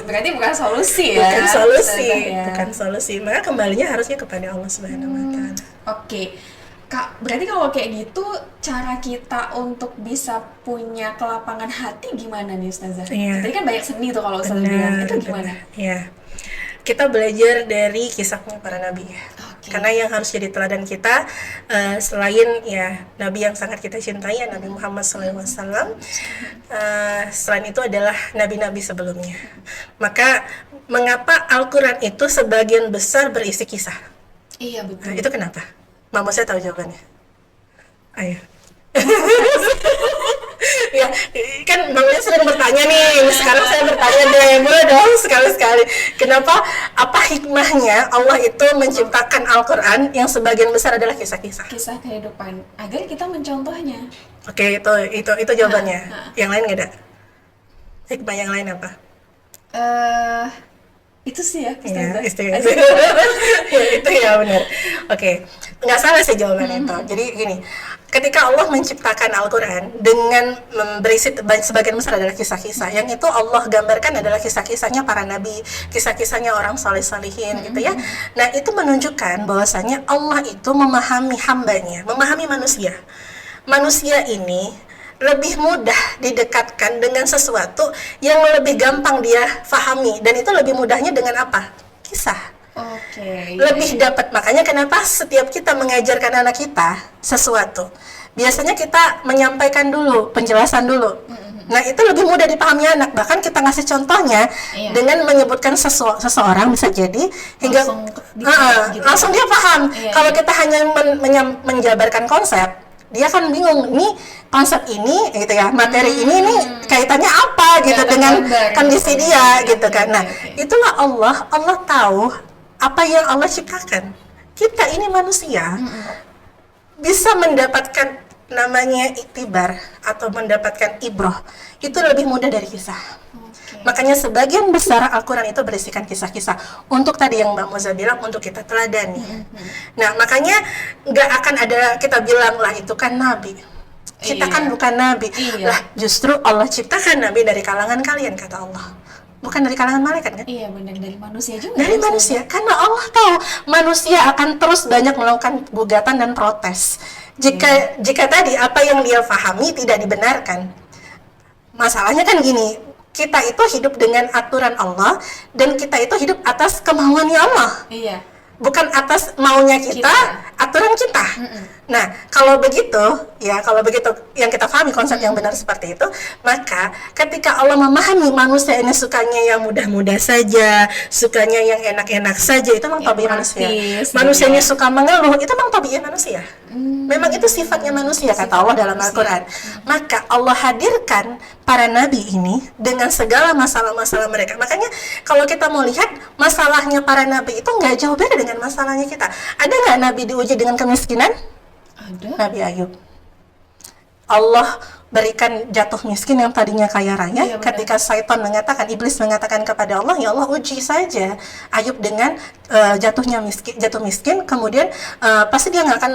berarti bukan solusi ya. Bukan solusi, Ya. bukan solusi. Maka kembalinya harusnya kepada Allah Subhanahu wa taala. Oke. Kak, berarti kalau kayak gitu cara kita untuk bisa punya kelapangan hati gimana nih Ustazah? Iya. Tadi kan banyak seni tuh kalau Ustazah bilang, itu gimana? Ya. Kita belajar dari kisahnya para nabi ya. Oke. Karena yang harus jadi teladan kita selain ya nabi yang sangat kita cintai ya Nabi Muhammad SAW, selain itu adalah nabi-nabi sebelumnya. Maka mengapa Al-Quran itu sebagian besar berisi kisah? Iya betul. Itu kenapa? Mama saya tahu jawabannya. Ayo. Ya, kan mamanya sering bertanya nih. Sekarang saya bertanya deh, boleh dong sekali-sekali. Kenapa? Apa hikmahnya Allah itu menciptakan Al-Quran yang sebagian besar adalah kisah-kisah? Kisah kehidupan agar kita mencontohnya. Oke, itu jawabannya. Yang lain nggak ada? Hikmah yang lain apa? Itu sih ya, Ya, Ustazah. ya, itu ya benar. Oke, nggak salah sih jawaban itu. Jadi gini, ketika Allah menciptakan Al-Quran dengan berisi sebagian besar adalah kisah-kisah, yang itu Allah gambarkan adalah kisah-kisahnya para nabi, kisah-kisahnya orang saleh-salihin gitu ya. Nah itu menunjukkan bahwasanya Allah itu memahami hambanya, memahami manusia. Manusia ini lebih mudah didekatkan dengan sesuatu yang lebih gampang dia fahami, dan itu lebih mudahnya dengan apa? Kisah. Oke. Lebih dapat. Makanya kenapa setiap kita mengajarkan anak kita sesuatu, biasanya kita menyampaikan dulu, penjelasan dulu. Nah itu lebih mudah dipahami anak. Bahkan kita ngasih contohnya dengan menyebutkan seseorang bisa jadi hingga langsung dia paham. Kalau kita hanya menjabarkan konsep, dia kan bingung, ini konsep ini gitu ya, materi ini nih kaitannya apa gitu dengan kondisi dia gitu kan. Nah itulah Allah tahu apa yang Allah ciptakan. Kita ini manusia bisa mendapatkan namanya iktibar atau mendapatkan ibroh itu lebih mudah dari kisah. Makanya sebagian besar Al-Quran itu berisikan kisah-kisah untuk tadi yang Mbak Moza bilang, untuk kita teladani. Nah makanya nggak akan ada kita bilang lah itu kan nabi, kita kan bukan nabi. Lah justru Allah ciptakan nabi dari kalangan kalian kata Allah, bukan dari kalangan malaikat kan? Iya benar, dari manusia juga. Dari manusia, karena Allah tahu manusia akan terus banyak melakukan gugatan dan protes jika tadi apa yang dia pahami tidak dibenarkan. Masalahnya kan gini, kita itu hidup dengan aturan Allah dan kita itu hidup atas kemauannya Allah. Iya. Bukan atas maunya kita. Aturan kita. Nah, kalau begitu yang kita pahami konsep yang benar seperti itu, maka ketika Allah memahami manusia ini sukanya yang mudah-mudah saja, sukanya yang enak-enak saja, itu memang tabiat manusia. Manusianya suka mengeluh, itu memang tabiat manusia. Memang itu sifatnya manusia kata Allah dalam Al-Quran. Maka Allah hadirkan para nabi ini dengan segala masalah-masalah mereka. Makanya kalau kita mau lihat masalahnya para nabi itu nggak jauh beda dengan masalahnya kita. Ada nggak nabi diuji dengan kemiskinan? Ada. Nabi Ayub. Allah berikan jatuh miskin yang tadinya kaya raya. Ketika Syaitan mengatakan, iblis mengatakan kepada Allah, ya Allah uji saja Ayub dengan jatuh miskin, kemudian pasti dia nggak akan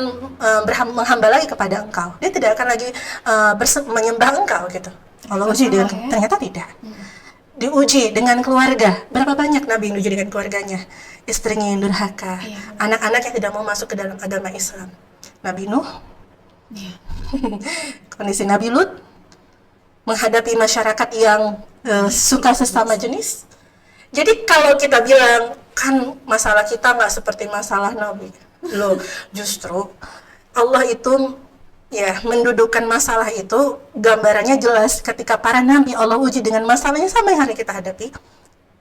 menghamba lagi kepada engkau. Dia tidak akan lagi menyembah engkau gitu. Allah uji dengan, ternyata tidak. Diuji dengan keluarga. Berapa banyak Nabi yang diuji dengan keluarganya? Istrinya yang durhaka, anak-anak yang tidak mau masuk ke dalam agama Islam. Nabi Nuh, kondisi Nabi Lut, menghadapi masyarakat yang suka sesama jenis. Jadi kalau kita bilang kan masalah kita nggak seperti masalah Nabi, loh justru Allah itu ya mendudukan masalah itu, gambarannya jelas ketika para nabi Allah uji dengan masalahnya sama yang hari kita hadapi.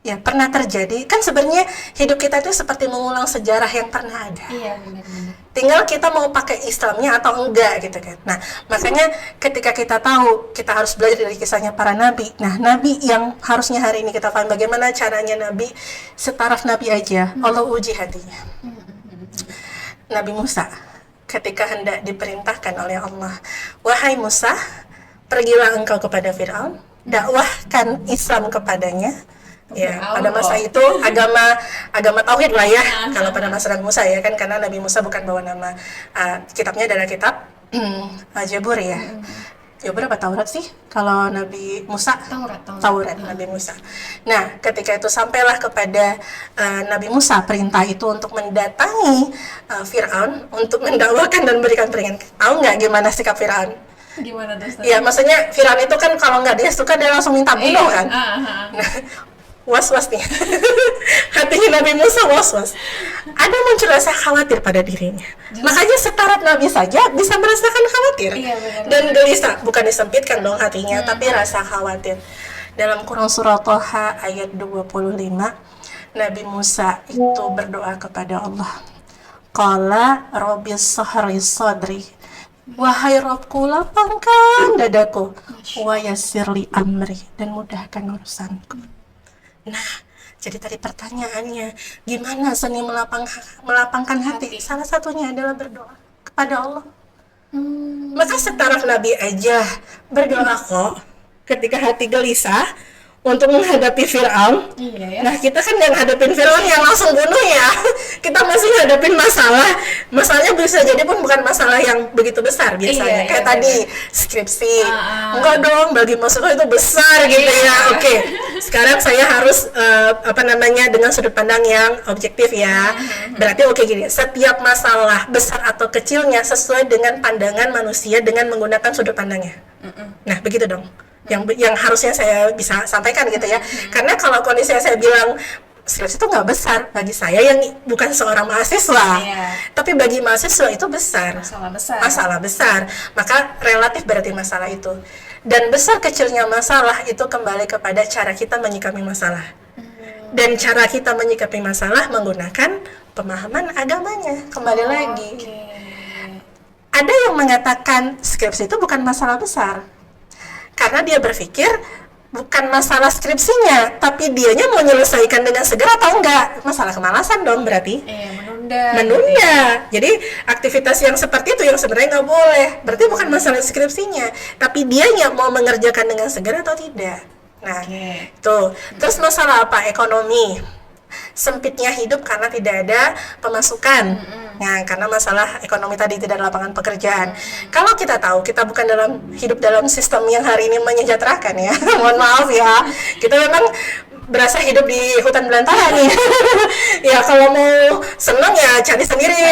Ya pernah terjadi, kan sebenarnya hidup kita itu seperti mengulang sejarah yang pernah ada. Iya benar-benar. Tinggal kita mau pakai Islamnya atau enggak gitu kan. Nah makanya ketika kita tahu kita harus belajar dari kisahnya para nabi. Nah nabi yang harusnya hari ini kita paham bagaimana caranya nabi, setaraf nabi aja Allah uji hatinya. Nabi Musa ketika hendak diperintahkan oleh Allah, wahai Musa, pergilah engkau kepada Fir'aun, dakwahkan Islam kepadanya. Ya, pada masa itu agama tauhid lah ya. Kalau pada masa Nabi Musa ya kan, karena Nabi Musa bukan bawa nama, kitabnya adalah kitab Jabur ya. Ya berapa Taurat sih kalau Nabi Musa? Taurat Nabi Musa. Nah, ketika itu sampailah kepada Nabi Musa perintah itu untuk mendatangi Fir'aun untuk mendakwakan dan memberikan peringatan. Tahu nggak gimana sikap Fir'aun? Gimana tuh, Ustaz? Ya, maksudnya Fir'aun itu kan kalau nggak dia suka dia langsung minta bunuh kan. Nah, was-was nih. Hatinya Nabi Musa was-was. Ada muncul rasa khawatir pada dirinya. Makanya setarat Nabi saja bisa merasakan khawatir. Iya, benar. Dan gelisah, bukan disempitkan dong hatinya, tapi rasa khawatir. Dalam Quran surah Thaha ayat 25, Nabi Musa itu berdoa kepada Allah. Qala rabbis sahri sadri. Wahai Rabbku, lapangkan dadaku, wa yassirli amri, dan mudahkan urusanku. Nah, jadi tadi pertanyaannya, gimana seni melapangkan hati? Salah satunya adalah berdoa kepada Allah. Maka setara Nabi aja berdoa kok ketika hati gelisah untuk menghadapi Fir'aun. Iya ya. Nah, kita kan yang hadapin Fir'aun yang langsung bunuh ya. Kita masih hadapin masalah. Masalahnya bisa jadi pun bukan masalah yang begitu besar biasanya. Iya, Kayak iya, tadi skripsi. Enggak Dong, bagi mahasiswa itu besar gitu ya. Oke. Sekarang saya harus dengan sudut pandang yang objektif ya. Berarti gini, setiap masalah besar atau kecilnya sesuai dengan pandangan manusia dengan menggunakan sudut pandangnya. Nah, begitu dong. Yang harusnya saya bisa sampaikan gitu ya. Karena kalau kondisinya saya bilang skripsi itu nggak besar bagi saya yang bukan seorang mahasiswa, tapi bagi mahasiswa itu besar. Masalah besar. Maka relatif berarti masalah itu. Dan besar kecilnya masalah itu kembali kepada cara kita menyikapi masalah. Dan cara kita menyikapi masalah menggunakan pemahaman agamanya. Kembali lagi. Ada yang mengatakan skripsi itu bukan masalah besar. Karena dia berpikir bukan masalah skripsinya, tapi dianya mau menyelesaikan dengan segera atau enggak. Masalah kemalasan dong berarti. Menunda. Jadi aktivitas yang seperti itu yang sebenarnya nggak boleh. Berarti bukan masalah skripsinya, tapi dianya mau mengerjakan dengan segera atau tidak. Nah, tuh. Terus masalah apa? Ekonomi. Sempitnya hidup karena tidak ada pemasukan. Nah, karena masalah ekonomi tadi, tidak ada lapangan pekerjaan. Kalau kita tahu kita bukan hidup dalam sistem yang hari ini menyejahterakan ya. Mohon maaf ya. Kita memang berasa hidup di hutan belantara nih. Ya kalau mau senang ya cari sendiri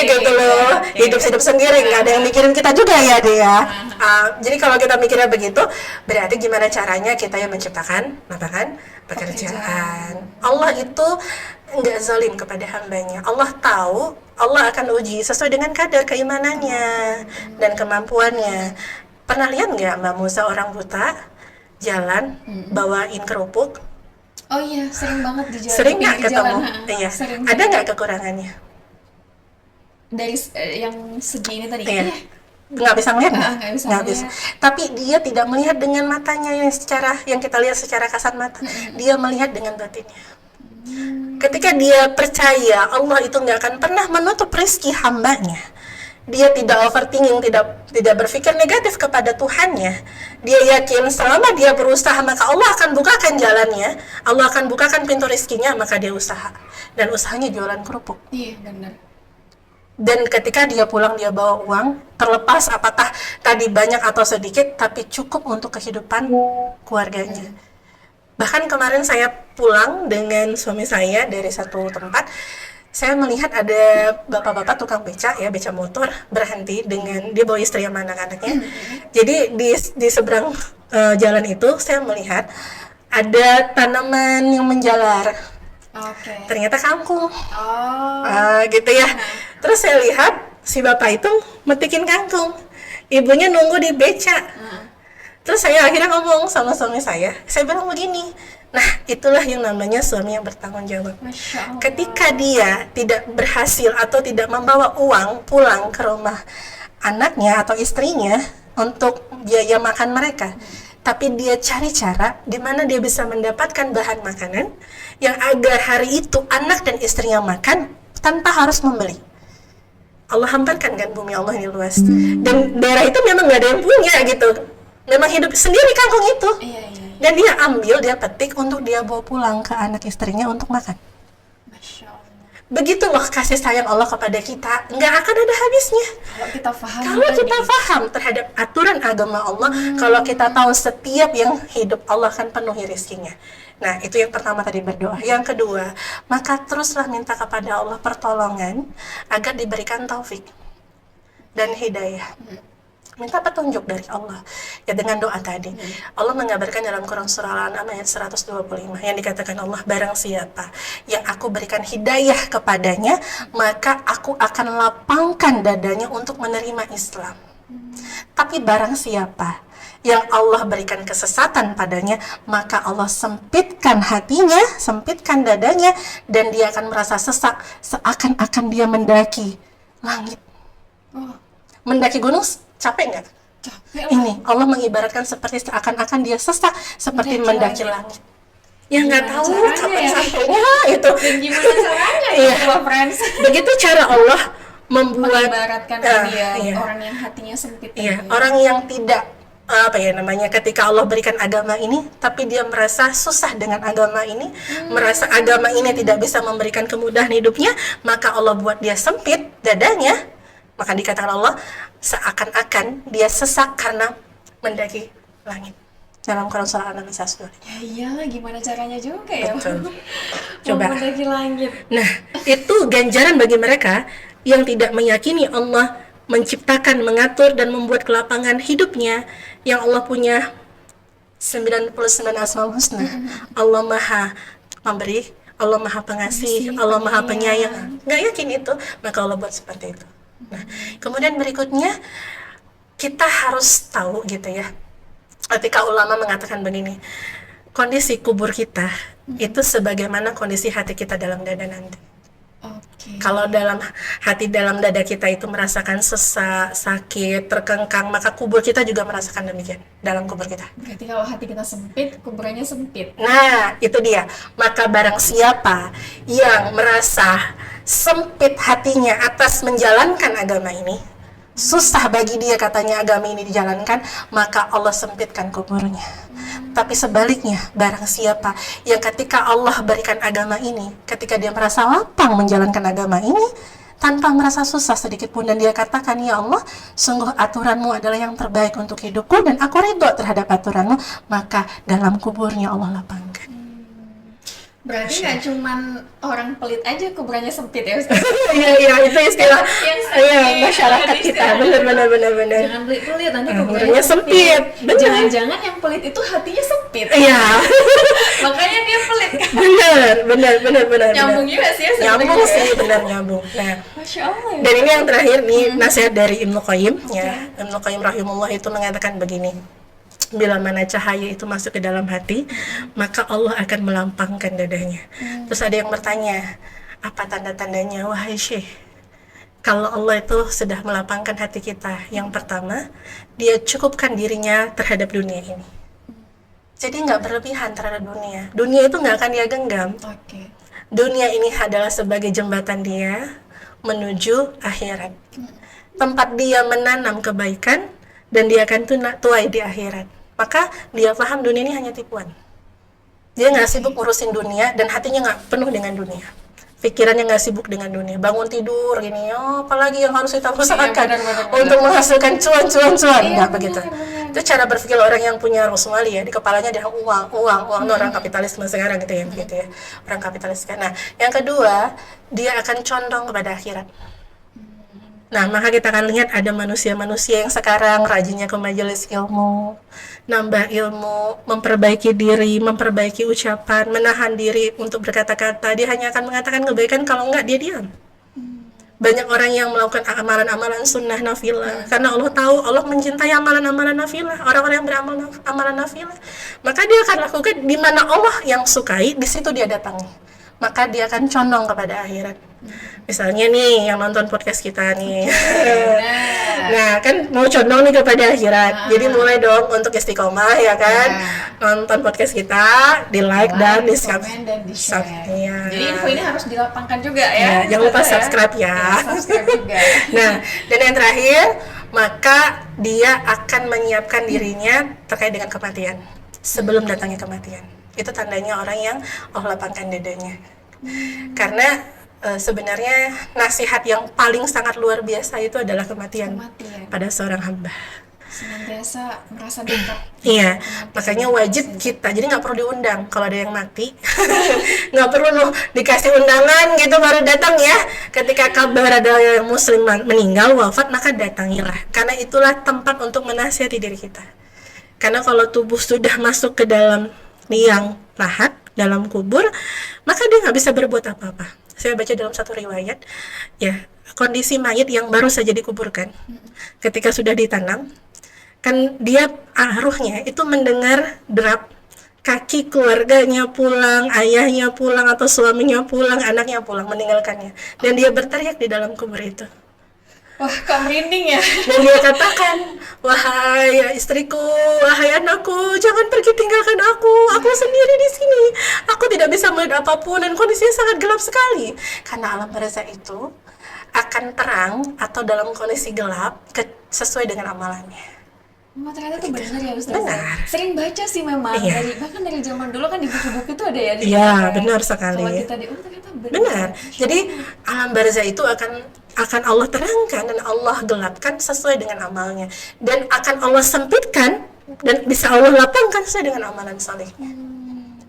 gitu loh. Hidup sendiri, nggak ada yang mikirin kita juga ya dia. Jadi kalau kita mikirnya begitu, berarti gimana caranya kita yang menciptakan lapangan pekerjaan. Allah itu nggak zalim kepada hambanya. Allah tahu, Allah akan uji sesuai dengan kadar keimanannya dan kemampuannya. Pernah lihat nggak Mbak Musa orang buta jalan bawain kerupuk? Oh iya, sering banget di jalan. Sering nggak ketemu? Iya. Ada nggak kekurangannya? Dari yang segi ini tadi? Iya. Nggak bisa melihat nggak bisa. Tapi dia tidak melihat dengan matanya yang kita lihat secara kasat mata. Dia melihat dengan batinnya. Ketika dia percaya Allah itu nggak akan pernah menutup rezeki hambanya, dia tidak overthinking, tidak berpikir negatif kepada Tuhannya. Dia yakin selama dia berusaha maka Allah akan bukakan jalannya, Allah akan bukakan pintu rezekinya, maka dia usaha. Dan usahanya jualan kerupuk. Iya, benar. Dan ketika dia pulang dia bawa uang, terlepas apakah tadi banyak atau sedikit, tapi cukup untuk kehidupan keluarganya. Bahkan kemarin saya pulang dengan suami saya dari satu tempat, saya melihat ada bapak-bapak tukang beca motor berhenti dengan dia bawa istri sama anak-anaknya. Jadi di seberang jalan itu saya melihat ada tanaman yang menjalar. Ternyata kangkung. Gitu ya. Terus saya lihat si bapak itu metikin kangkung, ibunya nunggu di beca. Terus saya akhirnya ngomong sama suami saya bilang begini, nah itulah yang namanya suami yang bertanggung jawab. Ketika dia tidak berhasil atau tidak membawa uang pulang ke rumah anaknya atau istrinya untuk biaya makan mereka, tapi dia cari cara di mana dia bisa mendapatkan bahan makanan yang agar hari itu anak dan istrinya makan tanpa harus membeli. Allah hamparkan kan bumi Allah ini luas, dan daerah itu memang nggak ada yang punya gitu. Memang hidup sendiri kangkung itu. Dan dia ambil, dia petik untuk dia bawa pulang ke anak istrinya untuk makan. Begitu loh kasih sayang Allah kepada kita, nggak akan ada habisnya. Kalau kita paham Kalau tadi. kita paham terhadap aturan agama Allah, kalau kita tahu setiap yang hidup Allah akan penuhi rizkinya. Nah, itu yang pertama tadi, berdoa. Yang kedua, maka teruslah minta kepada Allah pertolongan agar diberikan taufik dan hidayah. Minta petunjuk dari Allah ya dengan doa tadi. Allah mengabarkan dalam Quran surah Al-An'am ayat 125 yang dikatakan Allah, barang siapa yang aku berikan hidayah kepadanya, maka aku akan lapangkan dadanya untuk menerima Islam. Tapi barang siapa yang Allah berikan kesesatan padanya, maka Allah sempitkan hatinya, sempitkan dadanya, dan dia akan merasa sesak seakan-akan dia mendaki langit. Oh, Mendaki gunung capek nggak? capek lah. Ini Allah mengibaratkan seperti seakan-akan dia sesak seperti Mendaki mendaki langit. Ya nggak Gimana tahu caranya kapan ya? sampainya itu. Dan gimana caranya Iya. itu, friends? Begitu cara Allah membuat Mengibaratkan dia iya. orang yang hatinya sempit. Iya, tadi. orang yang tidak apa ya namanya, ketika Allah berikan agama ini tapi dia merasa susah dengan agama ini, merasa agama ini tidak bisa memberikan kemudahan hidupnya, maka Allah buat dia sempit dadanya, maka dikatakan Allah seakan-akan dia sesak karena mendaki langit. Dalam Quran surah Al-An'am ayat 125. Ya iyalah, gimana caranya juga ya? Betul. Mau Coba. mendaki langit. Nah, itu ganjaran bagi mereka yang tidak meyakini Allah menciptakan, mengatur, dan membuat kelapangan hidupnya, yang Allah punya 99 Asmaul Husna. Allah Maha Memberi, Allah Maha Pengasih, Allah Maha Penyayang. Nggak yakin itu, maka Allah buat seperti itu. Nah, kemudian berikutnya kita harus tahu gitu ya, ketika ulama mengatakan begini, kondisi kubur kita itu sebagaimana kondisi hati kita dalam dada nanti. Oke. Kalau dalam hati, dalam dada kita itu merasakan sesak, sakit, terkengkang, maka kubur kita juga merasakan demikian dalam kubur kita. Berarti kalau hati kita sempit, kuburannya sempit. Nah, itu dia. Maka barang siapa yang merasa sempit hatinya atas menjalankan agama ini, susah bagi dia katanya agama ini dijalankan, maka Allah sempitkan kuburnya. Tapi sebaliknya, barang siapa yang ketika Allah berikan agama ini, ketika dia merasa lapang menjalankan agama ini, tanpa merasa susah sedikit pun, dan dia katakan, ya Allah, sungguh aturanmu adalah yang terbaik untuk hidupku, dan aku ridho terhadap aturanmu, maka dalam kuburnya Allah lapangkan. Berarti nggak cuman orang pelit aja kuburannya sempit ya, Ustaz? Iya, itu istilah Yang iya, sempit, masyarakat ada kita, istilah. benar. Jangan pelit-pelit, nanti Kuburnya kuburannya sempit. Benar. Jangan-jangan yang pelit itu hatinya sempit. Iya, Makanya dia pelit kan? benar. Nyambung juga sih ya sebenarnya. Nyambung sih, benar nyambung. Nah, Masya Allah ya. dan ini yang terakhir nih, nasihat dari Ibnu Qayyim ya. Ibnu Qayyim rahimahullah itu mengatakan begini, bila mana cahaya itu masuk ke dalam hati, maka Allah akan melampangkan dadanya. Terus ada yang bertanya, apa tanda-tandanya? Wahai Syekh, kalau Allah itu sudah melapangkan hati kita, yang pertama, dia cukupkan dirinya terhadap dunia ini. Jadi nggak berlebihan terhadap dunia. Dunia itu nggak akan dia genggam. Oke. Dunia ini adalah sebagai jembatan dia menuju akhirat. Tempat dia menanam kebaikan, dan dia akan tuai di akhirat. Maka dia paham dunia ini hanya tipuan. Dia nggak sibuk ngurusin dunia, dan hatinya nggak penuh dengan dunia. Pikirannya nggak sibuk dengan dunia. Bangun tidur gini, apalagi yang harus kita usahakan benar. untuk menghasilkan cuan. Iya, Nggak begitu. benar. Itu cara berpikir orang yang punya Rosmali ya, di kepalanya dia uang itu orang kapitalisme sekarang gitu ya, begitu ya, orang kapitalis. Nah, yang kedua, dia akan condong kepada akhirat. Nah, maka kita akan lihat ada manusia-manusia yang sekarang rajinnya ke majelis ilmu, nambah ilmu, memperbaiki diri, memperbaiki ucapan, menahan diri untuk berkata-kata. Dia hanya akan mengatakan kebaikan, kalau enggak dia diam. Banyak orang yang melakukan amalan-amalan sunnah nafilah, karena Allah tahu Allah mencintai amalan-amalan nafilah, orang-orang yang beramal amalan nafilah. Maka dia akan lakukan di mana Allah yang sukai, di situ dia datangi. Maka dia akan condong kepada akhirat. Misalnya nih yang nonton podcast kita nih, nah kan mau condong nih kepada akhirat, jadi mulai dong untuk istiqomah ya kan, nonton podcast kita, di like dan di komen dan di share. Iya. Jadi info ini harus dilapangkan juga ya. Ya, jangan lupa subscribe ya. Subscribe juga. Nah, dan yang terakhir, maka dia akan menyiapkan dirinya terkait dengan kematian sebelum datangnya kematian. Itu tandanya orang yang Allah lapangkan dadanya. Karena sebenarnya nasihat yang paling sangat luar biasa itu adalah kematian Kematian. pada seorang hamba. Senantiasa merasa dekat. Iya, Kematian. makanya wajib kita, jadi nggak perlu diundang kalau ada yang mati, nggak perlu dikasih undangan gitu baru datang ya. Ketika kabar ada yang muslim meninggal, wafat, maka datangilah, karena itulah tempat untuk menasihati diri kita. Karena kalau tubuh sudah masuk ke dalam liang lahat, dalam kubur, maka dia nggak bisa berbuat apa-apa. Saya baca dalam satu riwayat, ya, kondisi mayit yang baru saja dikuburkan, ketika sudah ditanam, kan dia ruhnya itu mendengar derap kaki keluarganya pulang, ayahnya pulang atau suaminya pulang, anaknya pulang meninggalkannya, dan dia berteriak di dalam kubur itu. Wah, kok merinding ya? Dan dia katakan, wahai istriku, wahai anakku, jangan pergi tinggalkan aku sendiri di sini, aku tidak bisa melihat apapun dan kondisinya sangat gelap sekali. Karena alam barzah itu akan terang atau dalam kondisi gelap sesuai dengan amalannya. Ternyata itu benar ya Ustazah. Benar. Sering baca sih memang, Iya. bahkan dari zaman dulu kan di buku-buku itu ada ya. Iya, benar sekali. Kalau kita ternyata benar. Benar. Jadi alam barzah itu akan Allah terangkan dan Allah gelapkan sesuai dengan amalnya, dan akan Allah sempitkan dan bisa Allah lapangkan sesuai dengan amalan salehnya.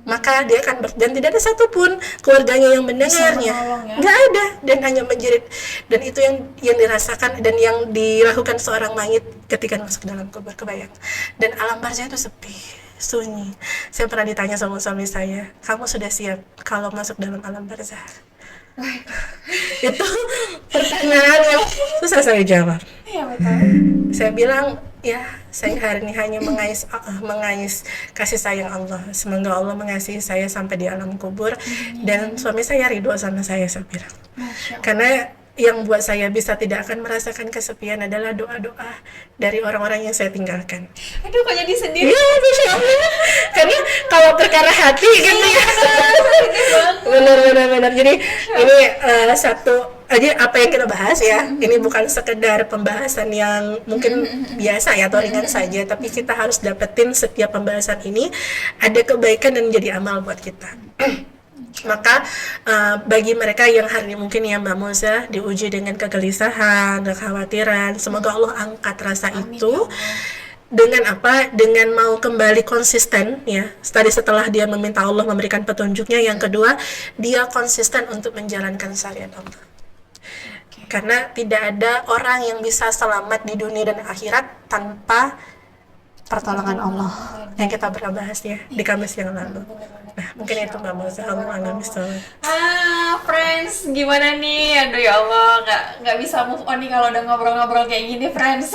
Maka dia akan dan tidak ada satupun keluarganya yang mendengarnya, menolong ya. nggak ada, dan hanya menjerit. Dan itu yang dirasakan dan yang dilakukan seorang mayit ketika masuk dalam kubur, kebayang. Dan alam barzah itu sepi, sunyi. Saya pernah ditanya sama suami saya, kamu sudah siap kalau masuk dalam alam barzah? Itu pertanyaan yang susah saya jawab. Iya betul. Saya bilang, ya, saya hari ini hanya mengais kasih sayang Allah. Semoga Allah mengasihi saya sampai di alam kubur, dan suami saya ridho sama saya bilang. Masya Allah. Karena yang buat saya bisa tidak akan merasakan kesepian adalah doa-doa dari orang-orang yang saya tinggalkan. Aduh, kok jadi sendiri? Iya, Masya Allah. Karena kalau perkara hati gitu ya. Benar. Jadi ini satu aja apa yang kita bahas ya. Ini bukan sekedar pembahasan yang mungkin biasa ya atau ringan saja, tapi kita harus dapetin setiap pembahasan ini ada kebaikan dan menjadi amal buat kita. Maka bagi mereka yang hari ini mungkin ya Mbak Moza diuji dengan kegelisahan, kekhawatiran, semoga Allah angkat rasa itu. Dengan apa? Dengan mau kembali konsisten ya. Tadi setelah dia meminta Allah memberikan petunjuknya, yang kedua dia konsisten untuk menjalankan syariat Allah. Karena tidak ada orang yang bisa selamat di dunia dan akhirat tanpa pertolongan Allah yang kita pernah bahas ya di Kamis yang lalu. Nah, mungkin itu Mbak Moza. Allah Friends, gimana nih? Aduh ya Allah, nggak bisa move on nih kalau udah ngobrol-ngobrol kayak gini, friends.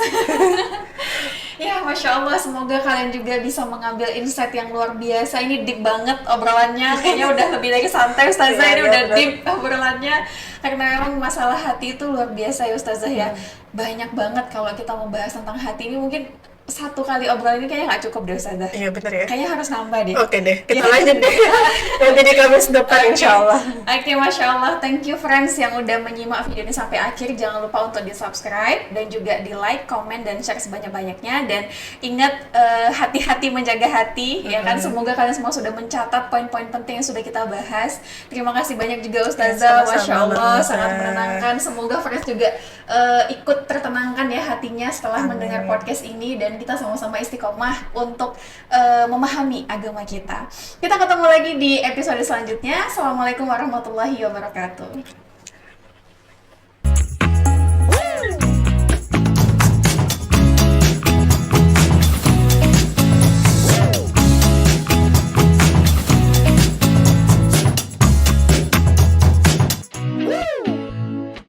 Ya, Masya Allah, semoga kalian juga bisa mengambil insight yang luar biasa. Ini deep banget obrolannya, kayaknya udah lebih dari santai Ustazah, ini udah deep obrolannya. Karena memang masalah hati itu luar biasa ya Ustazah ya. Banyak banget kalau kita membahas tentang hati ini, mungkin satu kali obrolan ini kayaknya nggak cukup deh Ustazah. Iya benar ya. Kayaknya harus nambah deh. Oke deh, kita lanjut deh. Nanti di Kamis depan insya Allah. Oke, Masya Allah. Thank you friends yang udah menyimak video ini sampai akhir. Jangan lupa untuk di subscribe dan juga di like, komen, dan share sebanyak-banyaknya. Dan ingat, hati-hati menjaga hati, ya kan. Semoga kalian semua sudah mencatat poin-poin penting yang sudah kita bahas. Terima kasih banyak juga Ustazah. Masya Allah, sangat menenangkan. Semoga friends juga ikut tertenangkan ya hatinya setelah mendengar podcast ini, dan kita sama-sama istiqomah untuk memahami agama kita. Kita ketemu lagi di episode selanjutnya. Assalamualaikum warahmatullahi wabarakatuh.